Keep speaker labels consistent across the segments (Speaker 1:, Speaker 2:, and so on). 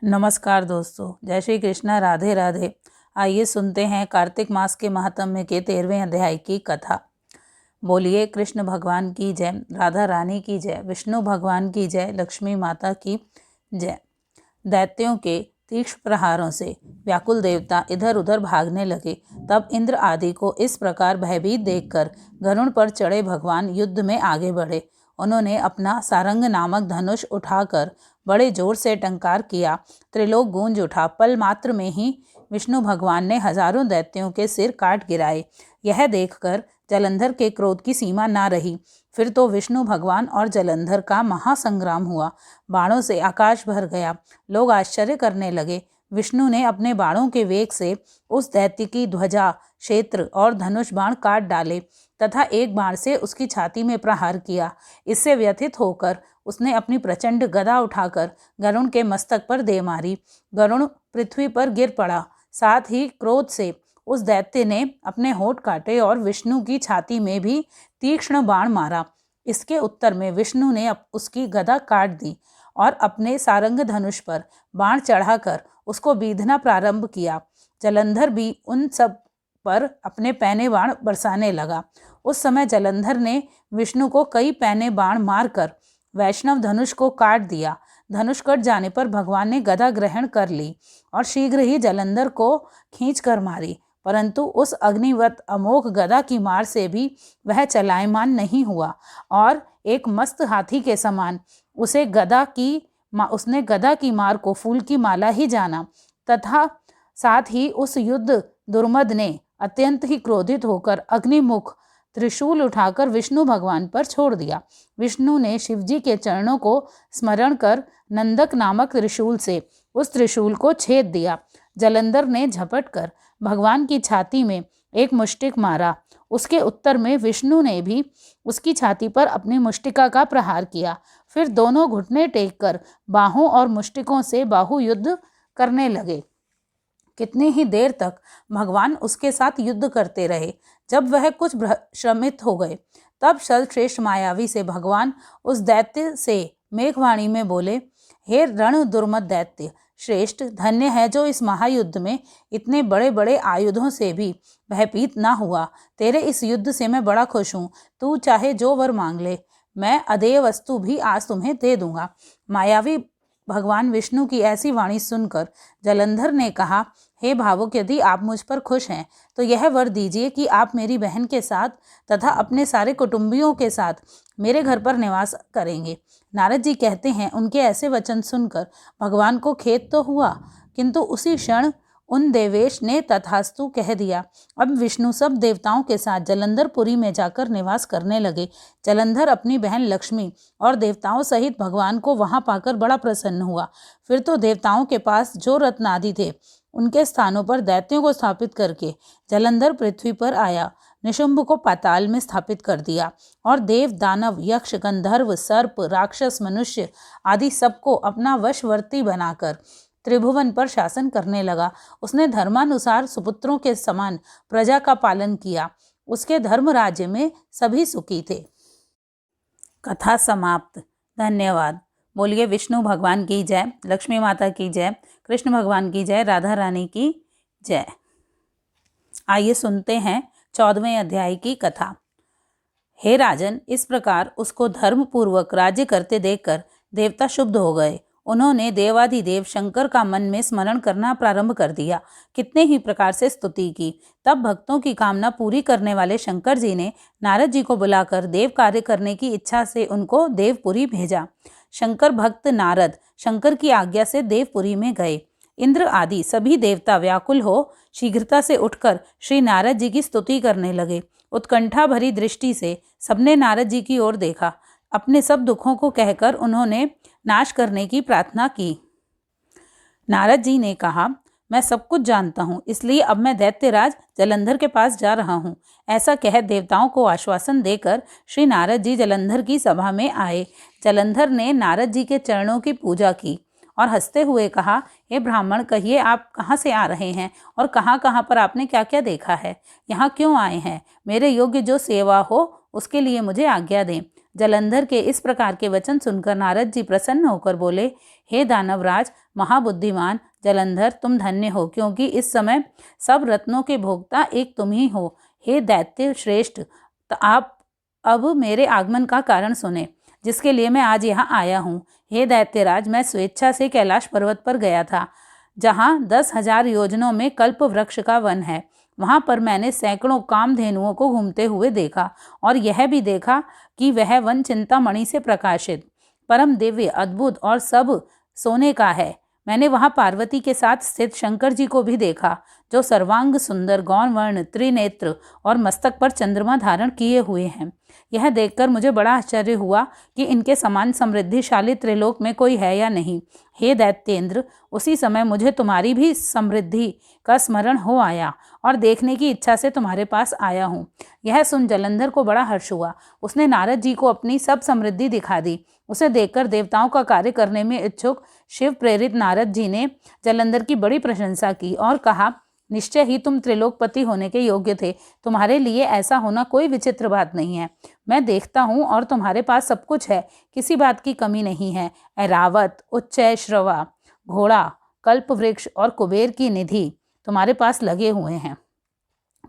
Speaker 1: नमस्कार दोस्तों, जय श्री कृष्णा, राधे राधे। आइए सुनते हैं कार्तिक मास के महात्म्य के 13वें अध्याय की कथा। बोलिए कृष्ण भगवान की जय, राधा रानी की जय, विष्णु भगवान की जय, लक्ष्मी माता की जय। दैत्यों के तीक्ष्ण प्रहारों से व्याकुल देवता इधर उधर भागने लगे। तब इंद्र आदि को इस प्रकार भयभीत देखकर गरुड़ पर चढ़े भगवान युद्ध में आगे बढ़े। उन्होंने अपना सारंग नामक धनुष उठाकर बड़े जोर से टंकार किया। त्रिलोक गूंज उठा। पल मात्र में ही विष्णु भगवान ने हजारों दैत्यों के सिर काट गिराए। यह देखकर जलंधर के क्रोध की सीमा ना रही। फिर तो विष्णु भगवान और जलंधर का महासंग्राम हुआ। बाणों से आकाश भर गया। लोग आश्चर्य करने लगे। विष्णु ने अपने बाणों के वेग से उस दैत्य की ध्वजा, क्षेत्र और धनुष बाण काट डाले तथा एक बाण से उसकी छाती में प्रहार किया। इससे व्यथित होकर उसने अपनी प्रचंड गदा उठाकर गरुड़ के मस्तक पर दे मारी। गरुड़ पृथ्वी पर गिर पड़ा। साथ ही क्रोध से उस दैत्य ने अपने होंठ काटे और विष्णु की छाती में भी तीक्ष्ण बाण मारा। इसके उत्तर में विष्णु ने उसकी गदा काट दी और अपने सारंग धनुष पर बाण चढ़ाकर उसको बीधना प्रारंभ किया। जलंधर भी उन सब पर अपने पैने बाण बरसाने लगा। उस समय जलंधर ने विष्णु को कई पैने बाण मारकर वैष्णव धनुष को काट दिया। धनुष कट जाने पर भगवान ने गदा ग्रहण कर ली और शीघ्र ही जलंधर को खींच कर मारी, परंतु उस अग्निवत अमोघ गदा की मार से भी वह चलायमान नहीं हुआ और एक मस्त हाथी के समान उसने गदा की मार को फूल की माला ही जाना। तथा साथ ही उस युद्ध दुर्मद ने अत्यंत ही क्रोधित होकर अग्निमुख त्रिशूल उठाकर विष्णु भगवान पर छोड़ दिया। विष्णु ने शिवजी के चरणों को स्मरण कर नंदक नामक त्रिशूल से उस त्रिशूल को छेद दिया। जलंधर ने झपट कर भगवान की छाती में एक मुष्टिक मारा। उसके उत्तर में विष्णु ने भी उसकी छाती पर अपनी मुष्टिका का प्रहार किया। फिर दोनों घुटने टेक कर बाहों और मुष्टिकों से बाहु युद्ध करने लगे। कितनी ही देर तक भगवान उसके साथ युद्ध करते रहे। जब वह कुछ श्रमित हो गए तब सर्वश्रेष्ठ मायावी से भगवान उस दैत्य से मेघवाणी में बोले, हे रण दुर्मद दैत्य श्रेष्ठ, धन्य है जो इस महायुद्ध में इतने बड़े बड़े आयुधों से भी भयभीत ना हुआ। तेरे इस युद्ध से मैं बड़ा खुश हूँ। तू चाहे जो वर मांग ले, मैं अदेय वस्तु भी आज तुम्हें दे दूंगा। मायावी भगवान विष्णु की ऐसी वाणी सुनकर जलंधर ने कहा, हे भावुक, यदि आप मुझ पर खुश हैं तो यह वर दीजिए कि आप मेरी बहन के साथ तथा अपने सारे कुटुंबियों के साथ मेरे घर पर निवास करेंगे। नारद जी कहते हैं, उनके ऐसे वचन सुनकर भगवान को खेद तो हुआ, किंतु उसी क्षण उन देवेश ने तथास्तु कह दिया। अब विष्णु सब देवताओं के साथ जलंधरपुरी में जाकर निवास करने लगे। जलंधर अपनी बहन लक्ष्मी और देवताओं सहित भगवान को वहां पाकर बड़ा प्रसन्न हुआ। फिर तो देवताओं के पास जो रत्न आदि थे उनके स्थानों पर दैत्यों को स्थापित करके जलंधर पृथ्वी पर आया। निशुंभ को पाताल में स्थापित कर दिया और देव, दानव, यक्ष, गंधर्व, सर्प, राक्षस, मनुष्य आदि सबको अपना वशवर्ती बनाकर त्रिभुवन पर शासन करने लगा। उसने धर्मानुसार सुपुत्रों के समान प्रजा का पालन किया। उसके धर्म राज्य में सभी सुखी थे। कथा समाप्त। धन्यवाद। बोलिए विष्णु भगवान की जय, लक्ष्मी माता की जय, कृष्ण भगवान की जय, राधा रानी की जय। आइए सुनते हैं 14वें अध्याय की कथा। हे राजन, इस प्रकार उसको धर्म पूर्वक राज्य करते देखकर देवता क्षुब्ध हो गए। उन्होंने देवाधिदेव शंकर का मन में स्मरण करना प्रारंभ कर दिया। कितने ही प्रकार से स्तुति की। तब भक्तों की कामना पूरी करने वाले शंकर जी ने नारद जी को बुलाकर देव कार्य करने की इच्छा से उनको देवपुरी भेजा। शंकर भक्त नारद शंकर की आज्ञा से देवपुरी में गए। इंद्र आदि सभी देवता व्याकुल हो शीघ्रता से उठकर श्री नारद जी की स्तुति करने लगे। उत्कंठा भरी दृष्टि से सबने नारद जी की ओर देखा। अपने सब दुखों को कहकर उन्होंने नाश करने की प्रार्थना की। नारद जी ने कहा, मैं सब कुछ जानता हूँ, इसलिए अब मैं दैत्यराज जलंधर के पास जा रहा हूँ। ऐसा कह देवताओं को आश्वासन देकर श्री नारद जी जलंधर की सभा में आए। जलंधर ने नारद जी के चरणों की पूजा की और हंसते हुए कहा, हे ब्राह्मण, कहिए आप कहाँ से आ रहे हैं और कहाँ कहाँ पर आपने क्या क्या देखा है, यहाँ क्यों आए हैं? मेरे योग्य जो सेवा हो उसके लिए मुझे आज्ञा दें। जलंधर के इस प्रकार के वचन सुनकर नारद जी प्रसन्न होकर बोले, हे दानवराज महाबुद्धिमान जलंधर, तुम धन्य हो, क्योंकि इस समय सब रत्नों के भोक्ता एक तुम ही हो। हे दैत्य श्रेष्ठ, तो आप अब मेरे आगमन का कारण सुने, जिसके लिए मैं आज यहाँ आया हूँ। हे दैत्यराज, मैं स्वेच्छा से कैलाश पर्वत पर गया था, जहाँ 10,000 योजनों में कल्प वृक्ष का वन है। वहां पर मैंने सैकड़ों कामधेनुओं को घूमते हुए देखा और यह भी देखा कि वह वन चिंतामणि से प्रकाशित, परम दिव्य, अद्भुत और सब सोने का है। मैंने वहां पार्वती के साथ स्थित शंकर जी को भी देखा, जो सर्वांग सुंदर, गौर वर्ण, त्रिनेत्र और मस्तक पर चंद्रमा धारण किए हुए हैं। यह देखकर मुझे बड़ा आश्चर्य हुआ कि इनके समान समृद्धिशाली त्रिलोक में कोई है या नहीं। हे दैत्येंद्र, उसी समय मुझे तुम्हारी भी समृद्धि का स्मरण हो आया और देखने की इच्छा से तुम्हारे पास आया हूँ। यह सुन जलंधर को बड़ा हर्ष हुआ। उसने नारद जी को अपनी सब समृद्धि दिखा दी। उसे देखकर देवताओं का कार्य करने में इच्छुक शिव प्रेरित नारद जी ने जलंधर की बड़ी प्रशंसा की और कहा, निश्चय ही तुम त्रिलोकपति होने के योग्य थे। तुम्हारे लिए ऐसा होना कोई विचित्र बात नहीं है। मैं देखता हूँ और तुम्हारे पास सब कुछ है, किसी बात की कमी नहीं है। ऐरावत, उच्चय श्रवा, घोड़ा, कल्प वृक्ष और कुबेर की निधि तुम्हारे पास लगे हुए हैं।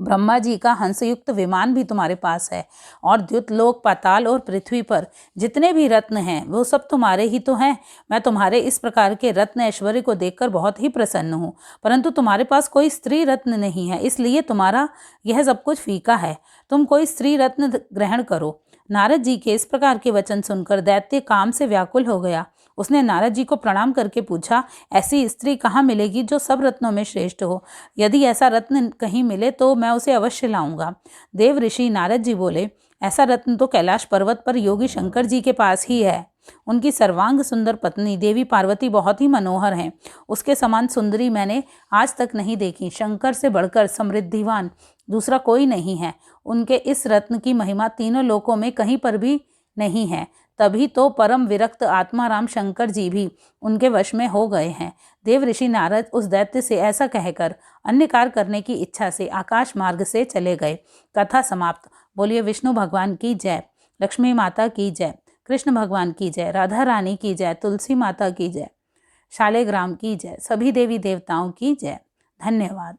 Speaker 1: ब्रह्मा जी का हंसयुक्त विमान भी तुम्हारे पास है और द्युतलोक, पाताल और पृथ्वी पर जितने भी रत्न हैं वो सब तुम्हारे ही तो हैं। मैं तुम्हारे इस प्रकार के रत्न ऐश्वर्य को देखकर बहुत ही प्रसन्न हूँ, परंतु तुम्हारे पास कोई स्त्री रत्न नहीं है, इसलिए तुम्हारा यह सब कुछ फीका है। तुम कोई स्त्री रत्न ग्रहण करो। नारद जी के इस प्रकार के वचन सुनकर दैत्य काम से व्याकुल हो गया। उसने नारद जी को प्रणाम करके पूछा, ऐसी स्त्री कहाँ मिलेगी जो सब रत्नों में श्रेष्ठ हो? यदि ऐसा रत्न कहीं मिले तो मैं उसे अवश्य लाऊंगा। देव ऋषि नारद जी बोले, ऐसा रत्न तो कैलाश पर्वत पर योगी शंकर जी के पास ही है। उनकी सर्वांग सुंदर पत्नी देवी पार्वती बहुत ही मनोहर हैं। उसके समान सुंदरी मैंने आज तक नहीं देखी। शंकर से बढ़कर समृद्धिवान दूसरा कोई नहीं है। उनके इस रत्न की महिमा तीनों लोकों में कहीं पर भी नहीं है। तभी तो परम विरक्त आत्माराम शंकर जी भी उनके वश में हो गए हैं। देव ऋषि नारद उस दैत्य से ऐसा कहकर अन्य कार्य करने की इच्छा से आकाश मार्ग से चले गए। कथा समाप्त। बोलिए विष्णु भगवान की जय, लक्ष्मी माता की जय, कृष्ण भगवान की जय, राधा रानी की जय, तुलसी माता की जय, शालिग्राम की जय, सभी देवी देवताओं की जय। धन्यवाद।